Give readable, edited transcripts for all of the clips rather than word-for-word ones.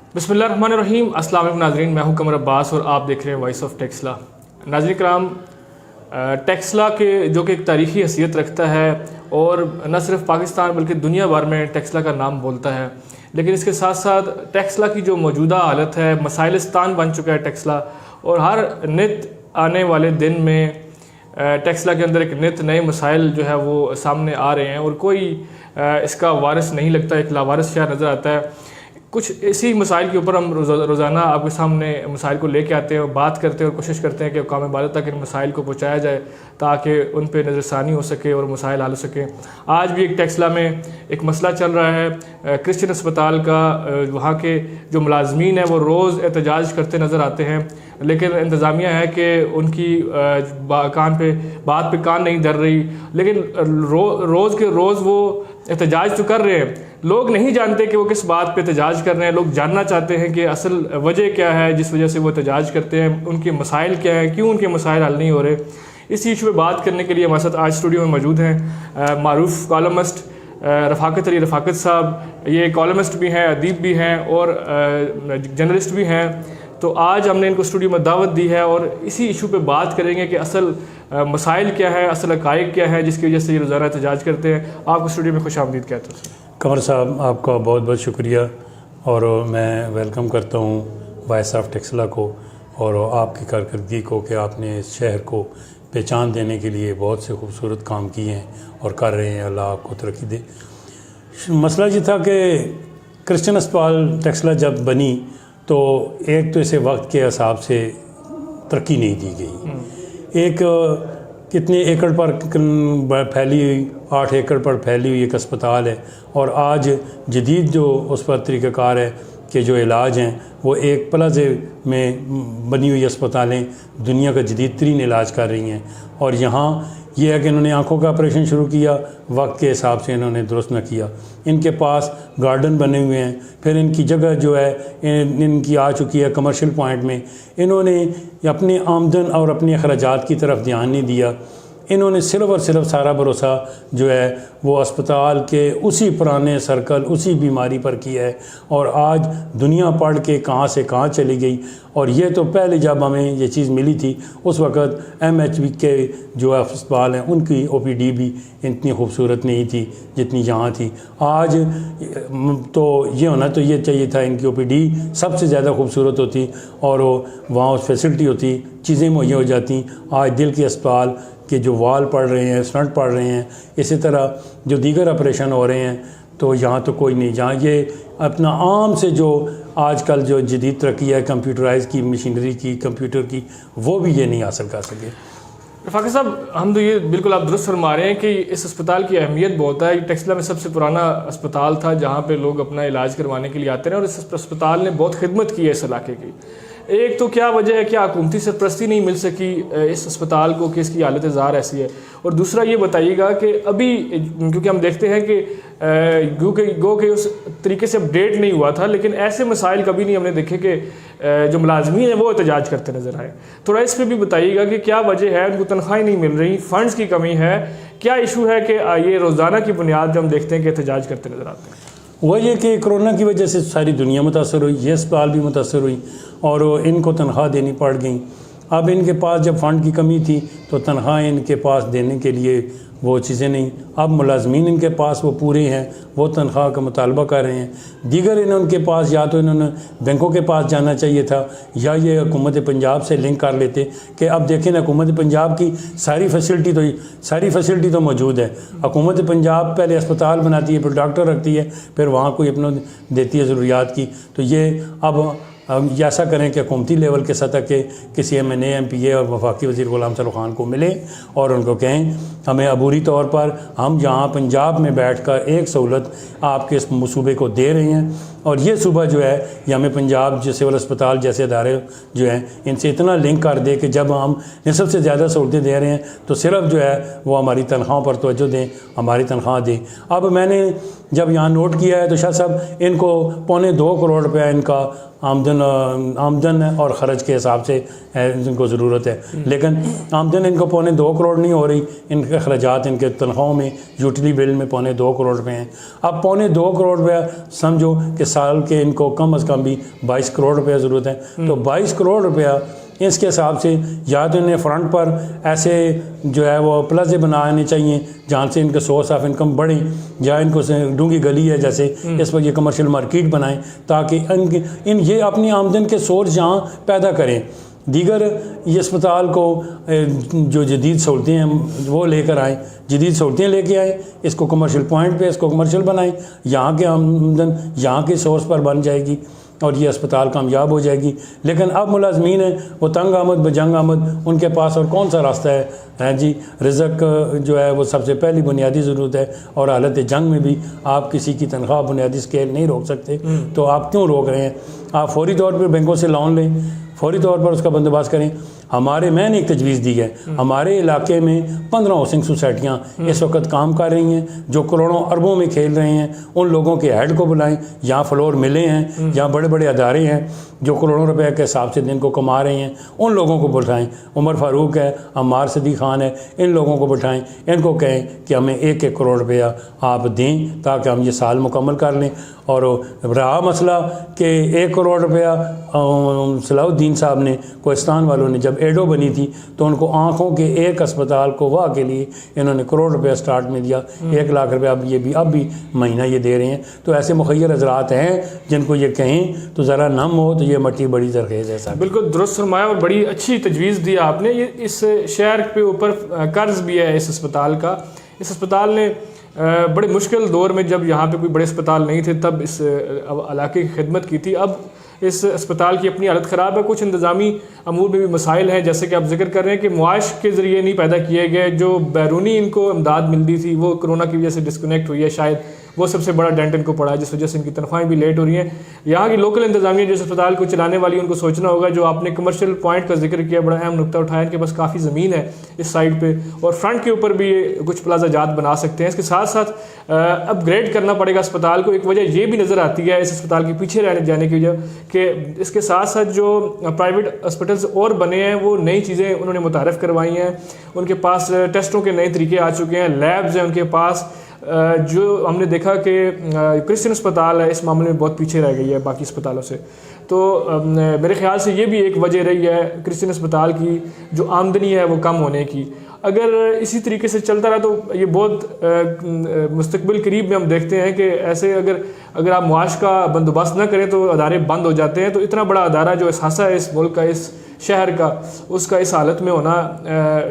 बिस्मिल्लाहिर्रहमानिर्रहीम। अस्सलाम वालेकुम नाज़रीन, मैं हूं कमर अब्बास और आप देख रहे हैं वॉइस ऑफ टेक्सला। नाज़रीन कराम, टेक्सला के जो कि एक तारीख़ी हैसियत रखता है और न सिर्फ पाकिस्तान बल्कि दुनिया भर में टेक्सला का नाम बोलता है, लेकिन इसके साथ साथ टेक्सला की जो मौजूदा हालत है, मसाइलिस्तान बन चुका है टेक्सला। और हर नित आने वाले दिन में टेक्सला के अंदर एक नित नए मसाइल जो है वो सामने आ रहे हैं और कोई इसका वारिस नहीं लगता, एक लावारिस शहर नज़र आता है। कुछ इसी मसाइल के ऊपर हम रोज़ाना आपके सामने मसाइल को लेके आते हैं और बात करते हैं और कोशिश करते हैं कि अक़वाम मुत्तहिदा तक इन मसाइल को पहुँचाया जाए ताकि उन पर नज़रसानी हो सके और मसाइल हल हो सके। आज भी एक टेक्सला में एक मसला चल रहा है क्रिश्चियन अस्पताल का। वहाँ के जो मुलाजमीन हैं वो रोज़ एहतजाज करते नज़र आते हैं, लेकिन इंतज़ामिया है कि उनकी बात पे कान नहीं धर रही। लेकिन रोज़ के रोज़ वो एहतजाज तो कर रहे हैं, लोग नहीं जानते कि वो किस बात पे एहतजाज कर रहे हैं। लोग जानना चाहते हैं कि असल वजह क्या है जिस वजह से वो एहतजाज करते हैं, उनके मसाइल क्या हैं, क्यों उनके मसाइल हल नहीं हो रहे। इसी इशू पे बात करने के लिए हमारे साथ आज स्टूडियो में मौजूद हैं मारूफ कॉलमिस्ट रफ़ाकत अली रफ़ाकत साहब। ये कॉलमिस्ट भी हैं, अदीब भी हैं और जर्नलिस्ट भी हैं। तो आज हमने इनको स्टूडियो में दावत दी है और इसी इशू पे बात करेंगे कि असल मसाइल क्या है, असल हक़ाइक़ क्या है जिसकी वजह से ये रोज़ाना एहतजाज करते हैं। आपको स्टूडियो में खुशामदीद कहता हूँ। कमर साहब, आपका बहुत बहुत शुक्रिया और मैं वेलकम करता हूँ वॉइस ऑफ टेक्सला को और आपकी कारकर्दगी को कि आपने इस शहर को पहचान देने के लिए बहुत से खूबसूरत काम किए हैं और कर रहे हैं। अल्लाह आपको तरक्की दे। मसला ये था कि क्रिश्चियन अस्पताल टेक्सला जब बनी तो एक तो इसे वक्त के हिसाब से तरक्की नहीं दी गई। एक कितने एकड़ पर फैली हुई, 8 एकड़ पर फैली हुई एक अस्पताल है और आज जदीद जो उस पर तरीक़ाकार है कि जो इलाज हैं वो एक प्लाजे में बनी हुई अस्पतालें दुनिया का जदीद तरीन इलाज कर रही हैं। और यहाँ ये है कि इन्होंने आँखों का ऑपरेशन शुरू किया, वक्त के हिसाब से इन्होंने दुरुस्त न किया। इनके पास गार्डन बने हुए हैं, फिर इनकी जगह जो है इनकी आ चुकी है कमर्शियल पॉइंट में। इन्होंने अपनी आमदन और अपने अखराजात की तरफ ध्यान नहीं दिया। इन्होंने सिर्फ़ और सिर्फ सारा भरोसा जो है वो अस्पताल के उसी पुराने सर्कल, उसी बीमारी पर किया है। और आज दुनिया पढ़ के कहाँ से कहाँ चली गई। और ये तो पहले जब हमें ये चीज़ मिली थी उस वक़्त MHB के जो अस्पताल हैं उनकी OPD भी इतनी खूबसूरत नहीं थी जितनी यहाँ थी। आज तो ये होना तो ये चाहिए था, इनकी OPD सबसे ज़्यादा खूबसूरत होती और वहाँ उस फैसिलिटी होती, चीज़ें मुहैया हो जाती। आज दिल के अस्पताल कि जो वाल पड़ रहे हैं, स्टंट पड़ रहे हैं, इसी तरह जो दीगर ऑपरेशन हो रहे हैं, तो यहाँ तो कोई नहीं। जहाँ ये अपना आम से जो आजकल जो जदीद तरक्की है कंप्यूटराइज की, मशीनरी की, कंप्यूटर की, वो भी ये नहीं हासिल कर सके। रफ़ाकत साहब, हम तो ये बिल्कुल आप दुरुस्त फरमा रहे हैं कि इस अस्पताल की अहमियत बहुत है। टेक्सला में सबसे पुराना अस्पताल था जहाँ पे लोग अपना इलाज करवाने के लिए आते हैं और इस अस्पताल ने बहुत खिदमत की है इस इलाके की। एक तो क्या वजह है कि हुकूमती सरपरस्ती नहीं मिल सकी इस अस्पताल को कि इसकी हालत ज़ार ऐसी है। और दूसरा ये बताइएगा कि अभी क्योंकि हम देखते हैं कि गो के उस तरीके से अपडेट नहीं हुआ था, लेकिन ऐसे मसाइल कभी नहीं हमने देखे कि जो मुलाजमीन हैं वो एहतजाज करते नज़र आए। थोड़ा इस पर भी बताइएगा कि क्या वजह है, उनको तनख्वाहें नहीं मिल रही, फ़ंड्स की कमी है, क्या इशू है कि ये रोज़ाना की बुनियाद पर हम देखते हैं कि एहतजाज करते नज़र आते हैं। वह ये कि कोरोना की वजह से सारी दुनिया मुतासर हुई, ये अस्पताल भी मुतासर हुई और इनको तनख्वाह देनी पड़ गई। अब इनके पास जब फ़ंड की कमी थी तो तनख्वाह इनके पास देने के लिए वो चीज़ें नहीं। अब मुलाजमीन इनके पास वो पूरे हैं, वो तनख्वाह का मुतालबा कर रहे हैं। दीगर इनके पास या तो इन्होंने बैंकों के पास जाना चाहिए था या ये हुकूमत पंजाब से लिंक कर लेते कि अब देखें ना, हुकूमत पंजाब की सारी फैसिलिटी तो मौजूद है। हुकूमत पंजाब पहले अस्पताल बनाती है, फिर डॉक्टर रखती है, फिर वहाँ कोई अपना देती है ज़रूरियात की। तो ये अब ऐसा करें कि हुकूमती लेवल के सतह के किसी MNA MPA और वफाकी वज़ीर ग़ुलाम फ़रूख़ ख़ान को मिले और उनको कहें हमें अबूरी तौर पर हम यहाँ पंजाब में बैठकर एक सहूलत आपके इस सूबे को दे रहे हैं और ये सूबा जो है ये हमें पंजाब जो सिविल अस्पताल जैसे अदारे जो हैं इनसे इतना लिंक कर दे कि जब हम निसब से ज़्यादा सहूलतें दे रहे हैं तो सिर्फ जो है वो हमारी तनख्वाहों पर तवज्जो दें, हमारी तनख्वाह दें। अब मैंने जब यहाँ नोट किया है तो शाह साहब इनको 2.25 करोड़ रुपया इनका आमदन है और ख़र्च के हिसाब से इनको ज़रूरत है, लेकिन आमदन इनको 2.25 करोड़ नहीं हो रही, इनके अखराजात इनके तनख्वाहों में यूटिलिटी बिल में 2.25 करोड़ रुपये हैं। अब 2.25 करोड़ रुपया समझो कि साल के इनको कम अज़ कम भी 22 करोड़ रुपया ज़रूरत है, तो 22 करोड़ रुपया इसके हिसाब से या तो इन्हें फ्रंट पर ऐसे जो है वो प्लाजे बनाने चाहिए जहाँ से इनके सोर्स ऑफ इनकम बढ़े, या इनको डूंगी गली है जैसे इस पर ये कमर्शियल मार्केट बनाएं ताकि ये अपनी आमदन के सोर्स यहाँ पैदा करें। दीगर ये अस्पताल को जो जदीद सहूलतें हैं वो लेकर आएँ, जदीद सहूलतें लेके आएँ, इसको कमर्शियल पॉइंट पे इसको कमर्शियल बनाएं, यहाँ के आमदन यहाँ के सोर्स पर बन जाएगी और ये अस्पताल कामयाब हो जाएगी। लेकिन अब मुलाजमीन है वो तंग आमद बजंग आमद, उनके पास और कौन सा रास्ता है जी। रिज़्क जो है वो सबसे पहली बुनियादी ज़रूरत है, और हालत जंग में भी आप किसी की तनख्वाह बुनियादी स्केल नहीं रोक सकते, तो आप क्यों रोक रहे हैं? आप फौरी तौर पर बैंकों से लोन लें, फौरी तौर पर उसका बंदोबस्त करें। मैंने एक तजवीज़ दी है, हमारे इलाके में 15 हाउसिंग सोसाइटियाँ इस वक्त काम कर रही हैं जो करोड़ों अरबों में खेल रहे हैं। उन लोगों के हेड को बुलाएं, यहाँ फ्लोर मिले हैं, यहाँ बड़े बड़े अदारे हैं जो करोड़ों रुपए के हिसाब से दिन को कमा रहे हैं, उन लोगों को बुलाएं। उमर फारूक है, अम्मार सदी खान है, इन लोगों को बिठाएं, इनको कहें कि हमें 1-1 करोड़ रुपया आप दें ताकि हम ये साल मुकम्मल कर लें। और रहा मसला कि 1 करोड़ रुपया सलाहुद्दीन साहब ने, कोहिस्तान वालों ने जब एडो बनी थी तो उनको आँखों के एक अस्पताल को वाह के लिए इन्होंने करोड़ रुपया स्टार्ट में दिया, 1 लाख रुपया अब भी महीना ये दे रहे हैं। तो ऐसे मुखय्यर हज़रात हैं जिनको ये कहें तो ज़रा नम हो तो ये मट्टी बड़ी जरखेज़ है साहब। बिल्कुल दुरुस्त फरमाया और बड़ी अच्छी तजवीज़ दी आपने। ये इस शहर के ऊपर कर्ज भी है इस अस्पताल का। इस अस्पताल ने बड़े मुश्किल दौर में, जब यहाँ पे कोई बड़े अस्पताल नहीं थे, तब इस इलाके की खिदमत की थी। अब इस अस्पताल की अपनी हालत ख़राब है, कुछ इंतज़ामी अमूर में भी मसाइल हैं, जैसे कि आप जिक्र कर रहे हैं कि मुआश के ज़रिए नहीं पैदा किए गए, जो बैरूनी इनको इमदाद मिलती थी वो कोरोना की वजह से डिस्कनेक्ट हुई है, शायद वो सबसे बड़ा डेंट इनको पड़ा है, जिस वजह से इनकी तनख्वाहें भी लेट हो रही हैं। यहाँ की लोकल इंतजामिया जो अस्पताल को चलाने वाली, उनको सोचना होगा। जो आपने कमर्शियल पॉइंट का जिक्र किया, बड़ा अहम नुकता उठाया, इनके पास काफ़ी ज़मीन है इस साइड पे, और फ्रंट के ऊपर भी ये कुछ प्लाजा जात बना सकते हैं। इसके साथ साथ अपग्रेड करना पड़ेगा अस्पताल को। एक वजह ये भी नज़र आती है इस अस्पताल के पीछे रहने जाने की वजह कि इसके साथ साथ जो प्राइवेट हॉस्पिटल्स और बने हैं वो नई चीज़ें उन्होंने मुतारफ़ करवाई हैं। उनके पास टेस्टों के नए तरीके आ चुके हैं, लैब्स हैं उनके पास। जो हमने देखा कि क्रिश्चियन अस्पताल है इस मामले में बहुत पीछे रह गई है बाकी अस्पतालों से। तो मेरे ख्याल से ये भी एक वजह रही है क्रिश्चियन अस्पताल की जो आमदनी है वो कम होने की। अगर इसी तरीके से चलता रहा तो ये बहुत मुस्तकबिल करीब में हम देखते हैं कि ऐसे अगर आप मुआश का बंदोबस्त न करें तो अदारे बंद हो जाते हैं। तो इतना बड़ा अदारा जो एहसास है इस मुल्क का, इस शहर का, उसका इस हालत में होना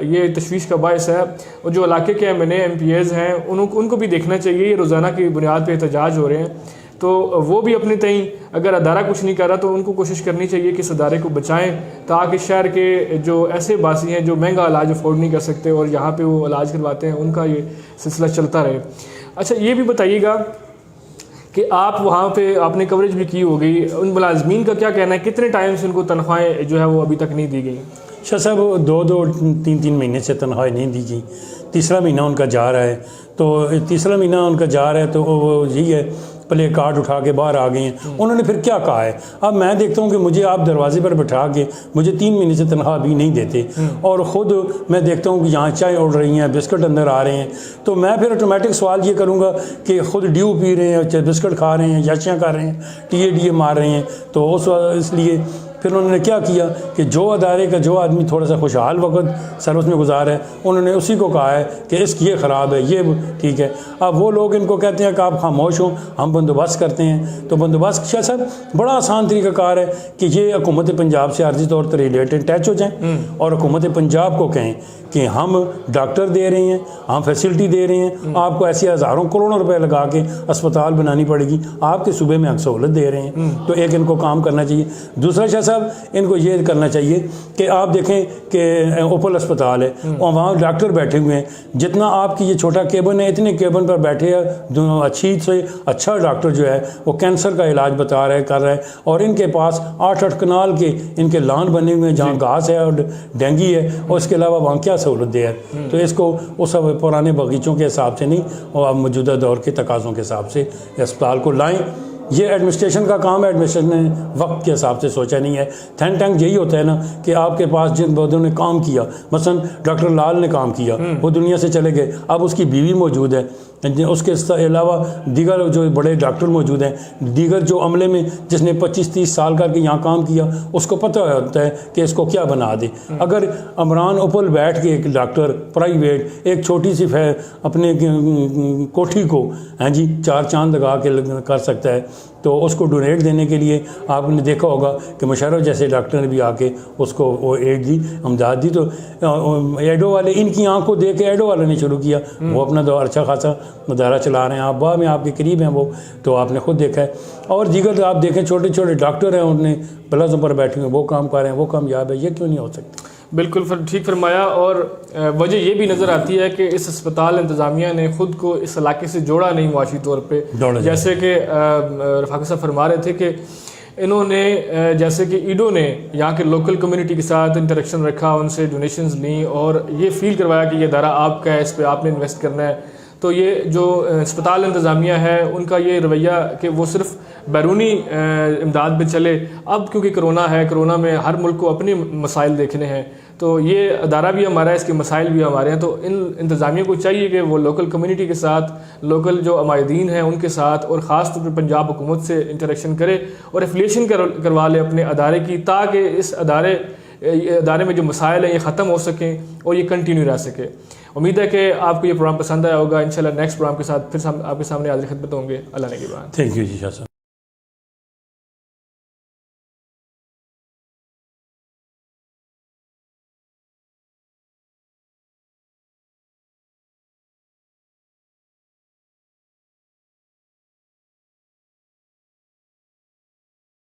ये तशवीश का बायस है। और जो इलाके के MNA MPAs हैं उनको भी देखना चाहिए। ये रोज़ाना की बुनियाद पर एहतजाज हो रहे हैं, तो वो भी अपने तई अगर अदारा कुछ नहीं कर रहा तो उनको कोशिश करनी चाहिए कि इस अदारे को बचाएं, ताकि शहर के जो ऐसे बासी हैं जो महंगा इलाज अफोर्ड नहीं कर सकते और यहाँ पे वो इलाज करवाते हैं, उनका ये सिलसिला चलता रहे। अच्छा, ये भी बताइएगा कि आप वहाँ पे आपने कवरेज भी की होगी, उन मुलाजमीन का क्या कहना है, कितने टाइम से उनको तनख्वाहें जो है वो अभी तक नहीं दी गई? शाह साहब 2-3 महीने से तनख्वाह नहीं दी गई, तीसरा महीना उनका जा रहा है। तो तीसरा महीना उनका जा रहा है तो वो यही है, प्ले कार्ड उठा के बाहर आ गए हैं। उन्होंने फिर क्या कहा है? अब मैं देखता हूँ कि मुझे आप दरवाजे पर बैठा के मुझे 3 महीने से तनख्वाह भी नहीं देते, और ख़ुद मैं देखता हूँ कि यहाँ चाय उड़ रही हैं, बिस्किट अंदर आ रहे हैं, तो मैं फिर ऑटोमेटिक सवाल ये करूँगा कि ख़ुद ड्यू पी रहे हैं, बिस्किट खा रहे हैं, याशियाँ कर रहे हैं, TADA मार रहे हैं। तो इसलिए फिर उन्होंने क्या किया कि जो अदारे का जो आदमी थोड़ा सा खुशहाल वक्त सर्विस में गुजार है, उन्होंने उसी को कहा है कि इसकी ये ख़राब है, ये ठीक है। अब वो लोग इनको कहते हैं कि आप खामोश हो, हम बंदोबस्त करते हैं। तो बंदोबस्त शाह साहब बड़ा आसान तरीक़ाकार है कि ये हुकूमत पंजाब से आर्जी तौर पर रिलेटेड अटैच हो जाएँ और हुकूमत पंजाब को कहें कि हम डॉक्टर दे रहे हैं, हम फैसिलिटी दे रहे हैं, आपको ऐसे हज़ारों करोड़ों रुपए लगा के अस्पताल बनानी पड़ेगी, आपके सूबे में हम सहूलत दे रहे हैं। तो एक इनको काम करना चाहिए। दूसरा शाह साहब इनको ये करना चाहिए कि आप देखें कि ओपल अस्पताल है और वहाँ डॉक्टर बैठे हुए हैं, जितना आपकी ये छोटा केबिन है इतने केबिन पर बैठे हैं अच्छी से अच्छा डॉक्टर जो है वो कैंसर का इलाज बता रहे कर रहे हैं, और इनके पास 8-8 कनाल के इनके लान बने हुए हैं जहाँ घास है और डेंगी है, और इसके अलावा वहाँ क्या सहूलत दे है। तो इसको उस पुराने बगीचों के हिसाब से नहीं और मौजूदा दौर के तकाज़ों के हिसाब से अस्पताल को लाएँ। ये एडमिनिस्ट्रेशन का काम है, एडमिनिस्ट्रेशन ने वक्त के हिसाब से सोचा नहीं है। थिंक टैंक यही होता है ना कि आपके पास जिन बंदों ने काम किया, मसलन डॉक्टर लाल ने काम किया, वो दुनिया से चले गए, अब उसकी बीवी मौजूद है, उसके अलावा दीगर जो बड़े डॉक्टर मौजूद हैं, दीगर जो अमले में जिसने 25-30 साल करके यहाँ काम किया उसको पता होता है कि इसको क्या बना दे। अगर अमरान उपल बैठ के एक डॉक्टर प्राइवेट एक छोटी सी अपने कोठी को हैं जी 4 चांद लगा के कर सकता है, तो उसको डोनेट देने के लिए आपने देखा होगा कि मुशर्रफ जैसे डॉक्टर ने भी आके उसको वो एड दी, अमदाद दी। तो एडो वाले इनकी आँख को देख के एडो वाले ने शुरू किया, वो अपना दौर अच्छा खासा मुदारा चला रहे हैं। आप बाह में आपके करीब हैं वो, तो आपने खुद देखा है। और दीगर आप देखें छोटे छोटे डॉक्टर हैं, उन्होंने प्लाजों पर बैठे हुए वो काम कर रहे हैं, वो कामयाब है, ये क्यों नहीं हो सकता? बिल्कुल ठीक फरमाया। और वजह ये भी नज़र आती है कि इस अस्पताल इंतज़ामिया ने ख़ुद को इस इलाके से जोड़ा नहीं मुआशी तौर पे, जैसे कि रफाक साहब फरमा रहे थे कि इन्होंने जैसे कि ईडो ने यहाँ के लोकल कम्युनिटी के साथ इंटरेक्शन रखा, उनसे डोनेशंस ली और ये फील करवाया कि ये इदारा आपका है, इस पर आपने इन्वेस्ट करना है। तो ये जो अस्पताल इंतज़ामिया है उनका ये रवैया कि वो सिर्फ बैरूनी इमदाद पे चले। अब क्योंकि कोरोना है, कोरोना में हर मुल्क को अपने मसाइल देखने हैं, तो ये अदारा भी हमारा है, इसके मसाइल भी हमारे हैं। तो इन इंतज़ामिया को चाहिए कि वो लोकल कम्युनिटी के साथ, लोकल जो अमायदीन हैं उनके साथ और ख़ास तौर पर पंजाब हुकूमत से इंटरेक्शन करे और एफिलिएशन करवा ले अपने अदारे की, ताकि इस अदारे में जो मसाइल हैं ये ख़त्म हो सकें और ये कंटिन्यू रह सके। उम्मीद है कि आपको ये प्रोग्राम पसंद आया होगा। इंशाल्लाह नेक्स्ट प्रोग्राम के साथ फिर आपके सामने हाजिर खिदमत होंगे। अल्लाह ने की बात। थैंक यू जी शाह साहब।